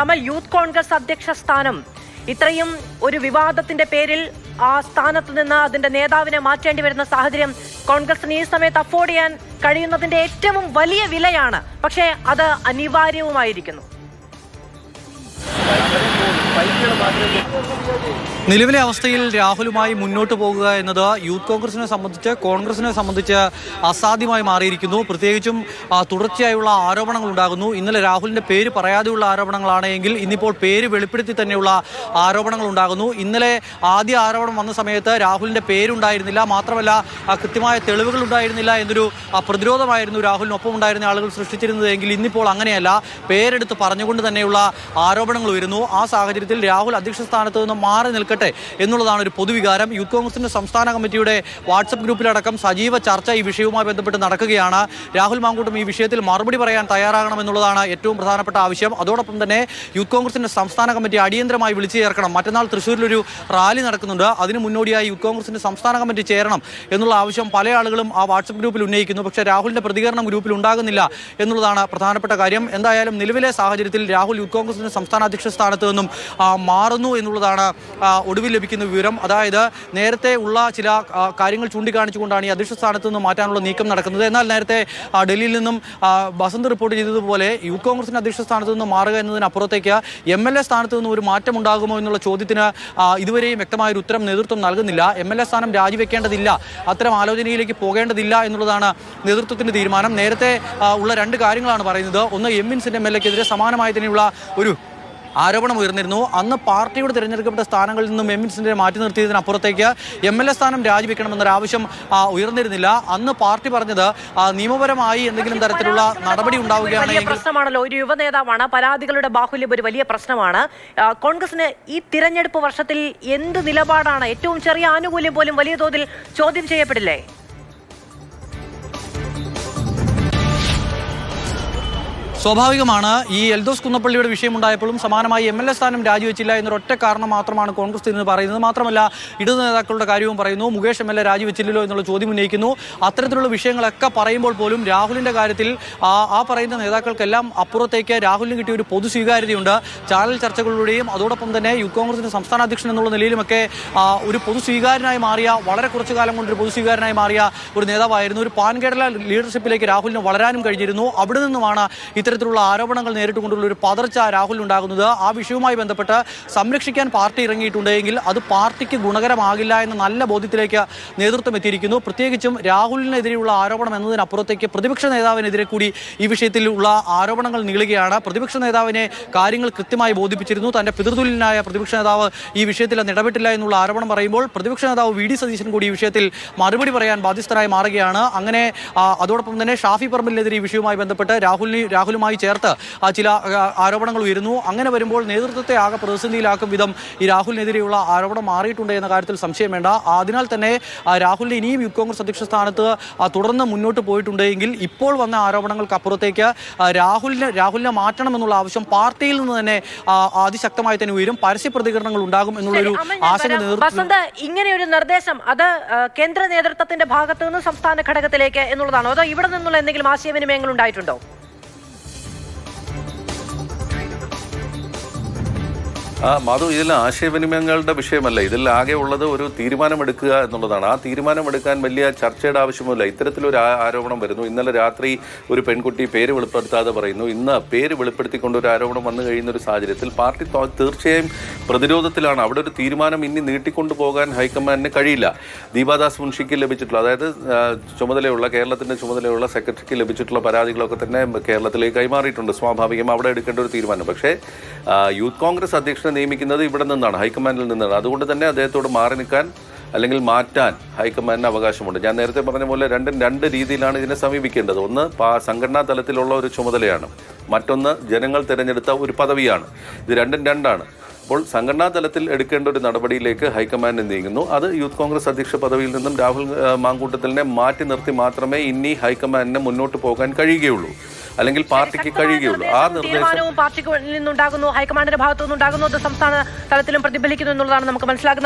അമൽ, youth Congress അധ്യക്ഷ സ്ഥാനം ഇത്രയും ഒരു വിവാദത്തിന്റെ പേരിൽ ആ സ്ഥാനത്ത് നിന്ന് അതിന്റെ നേതാവിനെ മാറ്റേണ്ടി വരുന്ന സാഹചര്യം കോൺഗ്രസിന് ഈ സമയത്ത് അഫോർഡ് ചെയ്യാൻ കഴിയുന്നതിന്റെ ഏറ്റവും വലിയ വിലയാണ്. പക്ഷേ അത് അനിവാര്യവുമായിരിക്കുന്നു. നിലവിലെ അവസ്ഥയിൽ രാഹുലുമായി മുന്നോട്ട് പോകുക എന്നത് യൂത്ത് കോൺഗ്രസിനെ സംബന്ധിച്ച് കോൺഗ്രസിനെ സംബന്ധിച്ച് അസാധ്യമായി മാറിയിരിക്കുന്നു. പ്രത്യേകിച്ചും തുടർച്ചയായുള്ള ആരോപണങ്ങൾ ഉണ്ടാകുന്നു. ഇന്നലെ രാഹുലിന്റെ പേര് പറയാതെയുള്ള ആരോപണങ്ങളാണ് എങ്കിൽ ഇന്നിപ്പോൾ പേര് വെളിപ്പെടുത്തി തന്നെയുള്ള ആരോപണങ്ങൾ ഉണ്ടാകുന്നു. ഇന്നലെ ആദ്യ ആരോപണം വന്ന സമയത്ത് രാഹുലിന്റെ പേരുണ്ടായിരുന്നില്ല, മാത്രമല്ല കൃത്യമായ തെളിവുകൾ ഉണ്ടായിരുന്നില്ല എന്നൊരു പ്രതിരോധമായിരുന്നു രാഹുലിനൊപ്പം ഉണ്ടായിരുന്ന ആളുകൾ സൃഷ്ടിച്ചിരുന്നത് എങ്കിൽ ഇന്നിപ്പോൾ അങ്ങനെയല്ല. പേരെടുത്ത് പറഞ്ഞുകൊണ്ട് തന്നെയുള്ള ആരോപണങ്ങൾ വരുന്നു. ആ സാഹചര്യത്തിൽ രാഹുൽ അധ്യക്ഷ സ്ഥാനത്ത് നിന്ന് മാറി നിൽക്കട്ടെ എന്നുള്ളതാണ് ഒരു പൊതുവികാരം. യൂത്ത് കോൺഗ്രസിന്റെ സംസ്ഥാന കമ്മിറ്റിയുടെ വാട്സപ്പ് ഗ്രൂപ്പിലടക്കം സജീവ ചർച്ച ഈ വിഷയവുമായി ബന്ധപ്പെട്ട് നടക്കുകയാണ്. രാഹുൽ മാങ്കൂട്ടം ഈ വിഷയത്തിൽ മറുപടി പറയാൻ തയ്യാറാകണമെന്നുള്ളതാണ് ഏറ്റവും പ്രധാനപ്പെട്ട ആവശ്യം. അതോടൊപ്പം തന്നെ യൂത്ത് കോൺഗ്രസിന്റെ സംസ്ഥാന കമ്മിറ്റി അടിയന്തരമായി വിളിച്ചു ചേർക്കണം. മറ്റന്നാൾ തൃശ്ശൂരിലൊരു റാലി നടക്കുന്നുണ്ട്. അതിന് മുന്നോടിയായി യൂത്ത് കോൺഗ്രസിന്റെ സംസ്ഥാന കമ്മിറ്റി ചേരണം എന്നുള്ള ആവശ്യം പല ആളുകളും ആ വാട്സപ്പ് ഗ്രൂപ്പിൽ ഉന്നയിക്കുന്നു. പക്ഷേ രാഹുലിന്റെ പ്രതികരണം ഗ്രൂപ്പിൽ ഉണ്ടാകുന്നില്ല എന്നുള്ളതാണ് പ്രധാനപ്പെട്ട കാര്യം. എന്തായാലും നിലവിലെ സാഹചര്യത്തിൽ രാഹുൽ യൂത്ത് കോൺഗ്രസിന്റെ സംസ്ഥാന അധ്യക്ഷ സ്ഥാനത്ത് നിന്നും മാറുന്നു എന്നുള്ളതാണ് ഒടുവിൽ ലഭിക്കുന്ന വിവരം. അതായത് നേരത്തെ ഉള്ള ചില കാര്യങ്ങൾ ചൂണ്ടിക്കാണിച്ചുകൊണ്ടാണ് ഈ അധ്യക്ഷ സ്ഥാനത്ത് നിന്ന് മാറ്റാനുള്ള നീക്കം നടക്കുന്നത്. എന്നാൽ നേരത്തെ ഡൽഹിയിൽ നിന്നും വസന്ത് റിപ്പോർട്ട് ചെയ്തതുപോലെ യൂത്ത് കോൺഗ്രസിന്റെ അധ്യക്ഷ സ്ഥാനത്ത് നിന്ന് മാറുക എന്നതിനപ്പുറത്തേക്ക് MLA സ്ഥാനത്ത് നിന്നും ഒരു മാറ്റം ഉണ്ടാകുമോ എന്നുള്ള ചോദ്യത്തിന് ഇതുവരെയും വ്യക്തമായൊരു ഉത്തരം നേതൃത്വം നൽകുന്നില്ല. MLA സ്ഥാനം രാജിവെക്കേണ്ടതില്ല, അത്തരം ആലോചനയിലേക്ക് പോകേണ്ടതില്ല എന്നുള്ളതാണ് നേതൃത്വത്തിന്റെ തീരുമാനം. നേരത്തെ ഉള്ള രണ്ട് കാര്യങ്ങളാണ് പറയുന്നത്. ഒന്ന്, വിൻസെന്റ് MLAക്കെതിരെ സമാനമായി തന്നെയുള്ള ഒരു ആരോപണം ഉയർന്നിരുന്നു. അന്ന് പാർട്ടിയുടെ തിരഞ്ഞെടുക്കപ്പെട്ട സ്ഥാനങ്ങളിൽ നിന്നും വിൻസെന്റിനെ മാറ്റി നിർത്തിയതിനപ്പുറത്തേക്ക് MLA സ്ഥാനം രാജിവെക്കണമെന്നൊരാവശ്യം ഉയർന്നിരുന്നില്ല. അന്ന് പാർട്ടി പറഞ്ഞത് നിയമപരമായി എന്തെങ്കിലും തരത്തിലുള്ള നടപടി ഉണ്ടാവുകയാണെങ്കിൽ പ്രശ്നമാണല്ലോ. ഒരു യുവനേതാവാണ്, പരാതികളുടെ ബാഹുല്യം ഒരു വലിയ പ്രശ്നമാണ്. കോൺഗ്രസിന് ഈ തിരഞ്ഞെടുപ്പ് വർഷത്തിൽ എന്ത് നിലപാടാണ്? ഏറ്റവും ചെറിയ ആനുകൂല്യം പോലും വലിയ തോതിൽ ചോദ്യം ചെയ്യപ്പെടില്ലേ? സ്വാഭാവികമാണ്. ഈ എൽദോസ് കുന്നപ്പള്ളിയുടെ വിഷയമുണ്ടായപ്പോഴും സമാനമായി MLA സ്ഥാനം രാജിവെച്ചില്ല എന്നൊരൊറ്റ കാരണം മാത്രമാണ് കോൺഗ്രസ് ഇന്ന് പറയുന്നത്. മാത്രമല്ല ഇടതു നേതാക്കളുടെ കാര്യവും പറയുന്നു. മുകേഷ് MLA രാജിവെച്ചില്ലല്ലോ എന്നുള്ള ചോദ്യം ഉന്നയിക്കുന്നു. അത്തരത്തിലുള്ള വിഷയങ്ങളൊക്കെ പറയുമ്പോൾ പോലും രാഹുലിന്റെ കാര്യത്തിൽ ആ പറയുന്ന നേതാക്കൾക്കെല്ലാം അപ്പുറത്തേക്ക് രാഹുലിന് കിട്ടിയ ഒരു പൊതു സ്വീകാര്യതയുണ്ട്. ചാനൽ ചർച്ചകളിലൂടെയും അതോടൊപ്പം തന്നെ യൂത്ത് കോൺഗ്രസിന്റെ സംസ്ഥാന അധ്യക്ഷൻ എന്നുള്ള നിലയിലുമൊക്കെ ഒരു പൊതു സ്വീകാരനായി മാറിയ, വളരെ കുറച്ചു കാലം കൊണ്ട് ഒരു പൊതു സ്വീകാരനായി മാറിയ ഒരു നേതാവായിരുന്നു. ഒരു പാൻ കേരള ലീഡർഷിപ്പിലേക്ക് രാഹുലിന് വളരാനും കഴിഞ്ഞിരുന്നു. അവിടെ നിന്നുമാണ് ഇത്തരത്തിലുള്ള ആരോപണങ്ങൾ നേരിട്ടുകൊണ്ടുള്ള ഒരു പതർച്ച രാഹുലിനുണ്ടാകുന്നത്. ആ വിഷയവുമായി ബന്ധപ്പെട്ട് സംരക്ഷിക്കാൻ പാർട്ടി ഇറങ്ങിയിട്ടുണ്ടെങ്കിൽ അത് പാർട്ടിക്ക് ഗുണകരമാകില്ല എന്ന നല്ല ബോധ്യത്തിലേക്ക് നേതൃത്വം എത്തിയിരിക്കുന്നു. പ്രത്യേകിച്ചും രാഹുലിനെതിരെയുള്ള ആരോപണം എന്നതിനപ്പുറത്തേക്ക് പ്രതിപക്ഷ നേതാവിനെതിരെ കൂടി ഈ വിഷയത്തിലുള്ള ആരോപണങ്ങൾ നീളുകയാണ്. പ്രതിപക്ഷ നേതാവിനെ കാര്യങ്ങൾ കൃത്യമായി ബോധിപ്പിച്ചിരുന്നു. തന്റെ പിതൃതുല്യനായ പ്രതിപക്ഷ നേതാവ് ഈ വിഷയത്തിൽ ഇടപെട്ടില്ല എന്നുള്ള ആരോപണം പറയുമ്പോൾ പ്രതിപക്ഷ നേതാവ് VD സതീശൻ കൂടി ഈ വിഷയത്തിൽ മറുപടി പറയാൻ ബാധ്യസ്ഥരായി മാറുകയാണ്. അങ്ങനെ അതോടൊപ്പം തന്നെ ഷാഫി പറമ്പിലിനെതിരെ ഈ വിഷയവുമായി ബന്ധപ്പെട്ട് രാഹുലുമായി ചേർത്ത് ചില ആരോപണങ്ങൾ ഉയരുന്നു. അങ്ങനെ വരുമ്പോൾ നേതൃത്വത്തെ ആകെ പ്രതിസന്ധിയിലാക്കും വിധം ഈ രാഹുലിനെതിരെയുള്ള ആരോപണം മാറിയിട്ടുണ്ട് എന്ന കാര്യത്തിൽ സംശയം വേണ്ട. അതിനാൽ തന്നെ രാഹുലിന് ഇനിയും യൂത്ത് കോൺഗ്രസ് അധ്യക്ഷ സ്ഥാനത്ത് തുടർന്ന് മുന്നോട്ട് പോയിട്ടുണ്ടെങ്കിൽ ഇപ്പോൾ വന്ന ആരോപണങ്ങൾക്ക് അപ്പുറത്തേക്ക് രാഹുലിനെ മാറ്റണം എന്നുള്ള ആവശ്യം പാർട്ടിയിൽ നിന്ന് തന്നെ അതിശക്തമായി തന്നെ ഉയരും. പരസ്യ പ്രതികരണങ്ങൾ ഉണ്ടാകും എന്നുള്ളൊരു ആശങ്ക നേതൃത്വം. ഇങ്ങനെ ഒരു നിർദ്ദേശം അത് കേന്ദ്ര നേതൃത്വത്തിന്റെ ഭാഗത്തു നിന്ന് സംസ്ഥാന ഘടകത്തിലേക്ക് എന്നുള്ളതാണോ, അതോ ഇവിടെ നിന്നുള്ള എന്തെങ്കിലും ആശയവിനിമയങ്ങൾ ഉണ്ടായിട്ടുണ്ടോ? മാധു, ഇതിൽ ആശയവിനിമയങ്ങളുടെ വിഷയമല്ല. ഇതിൽ ആകെ ഉള്ളത് ഒരു തീരുമാനമെടുക്കുക എന്നുള്ളതാണ്. ആ തീരുമാനമെടുക്കാൻ വലിയ ചർച്ചയുടെ ആവശ്യമില്ല. ഇത്തരത്തിലൊരു ആരോപണം വരുന്നു. ഇന്നലെ രാത്രി ഒരു പെൺകുട്ടി പേര് വെളിപ്പെടുത്താതെ പറയുന്നു. ഇന്ന് പേര് വെളിപ്പെടുത്തിക്കൊണ്ട് ഒരു ആരോപണം വന്നു കഴിയുന്ന ഒരു സാഹചര്യത്തിൽ പാർട്ടി തീർച്ചയായും പ്രതിരോധത്തിലാണ്. അവിടെ ഒരു തീരുമാനം ഇനി നീട്ടിക്കൊണ്ടു പോകാൻ ഹൈക്കമാൻഡിന് കഴിയില്ല. ദീപാദാസ് മുൻഷിക്ക് ലഭിച്ചിട്ടുള്ള, അതായത് കേരളത്തിന്റെ ചുമതലയുള്ള സെക്രട്ടറിക്ക് ലഭിച്ചിട്ടുള്ള പരാതികളൊക്കെ തന്നെ കേരളത്തിലേക്ക് കൈമാറിയിട്ടുണ്ട്. സ്വാഭാവികം അവിടെ എടുക്കേണ്ട ഒരു തീരുമാനം. പക്ഷേ യൂത്ത് കോൺഗ്രസ് അധ്യക്ഷനെ നിയമിക്കുന്നത് ഇവിടെ നിന്നാണ്, ഹൈക്കമാൻഡിൽ നിന്നാണ്. അതുകൊണ്ട് തന്നെ അദ്ദേഹത്തോട് മാറി നിൽക്കാൻ അല്ലെങ്കിൽ മാറ്റാൻ ഹൈക്കമാൻഡിന് അവകാശമുണ്ട്. ഞാൻ നേരത്തെ പറഞ്ഞ പോലെ രണ്ട് രീതിയിലാണ് ഇതിനെ സമീപിക്കേണ്ടത്. ഒന്ന് സംഘടനാ തലത്തിലുള്ള ഒരു ചുമതലയാണ്, മറ്റൊന്ന് ജനങ്ങൾ തിരഞ്ഞെടുത്ത ഒരു പദവിയാണ്. ഇത് രണ്ടാണ്. അപ്പോൾ സംഘടനാ തലത്തിൽ എടുക്കേണ്ട ഒരു നടപടിയിലേക്ക് ഹൈക്കമാൻഡ് നീങ്ങുന്നു. അത് യൂത്ത് കോൺഗ്രസ് അധ്യക്ഷ പദവിയിൽ നിന്നും രാഹുൽ മാങ്കൂട്ടത്തിലിനെ മാറ്റി നിർത്തി മാത്രമേ ഇനി ഹൈക്കമാൻഡിന് മുന്നോട്ട് പോകാൻ കഴിയുകയുള്ളൂ, അല്ലെങ്കിൽ പാർട്ടിക്ക് കഴിയുകയുള്ളൂ. ആ നിർദ്ദേശവും പാർട്ടിക്ക് നിന്നുണ്ടാകുന്നു, ഹൈക്കമാൻഡിന്റെ ഭാഗത്തു നിന്നുണ്ടാകുന്നു, അത് സംസ്ഥാന തലത്തിലും പ്രതിഫലിക്കുന്നു എന്നുള്ളതാണ് നമുക്ക് മനസ്സിലാക്കുന്നത്.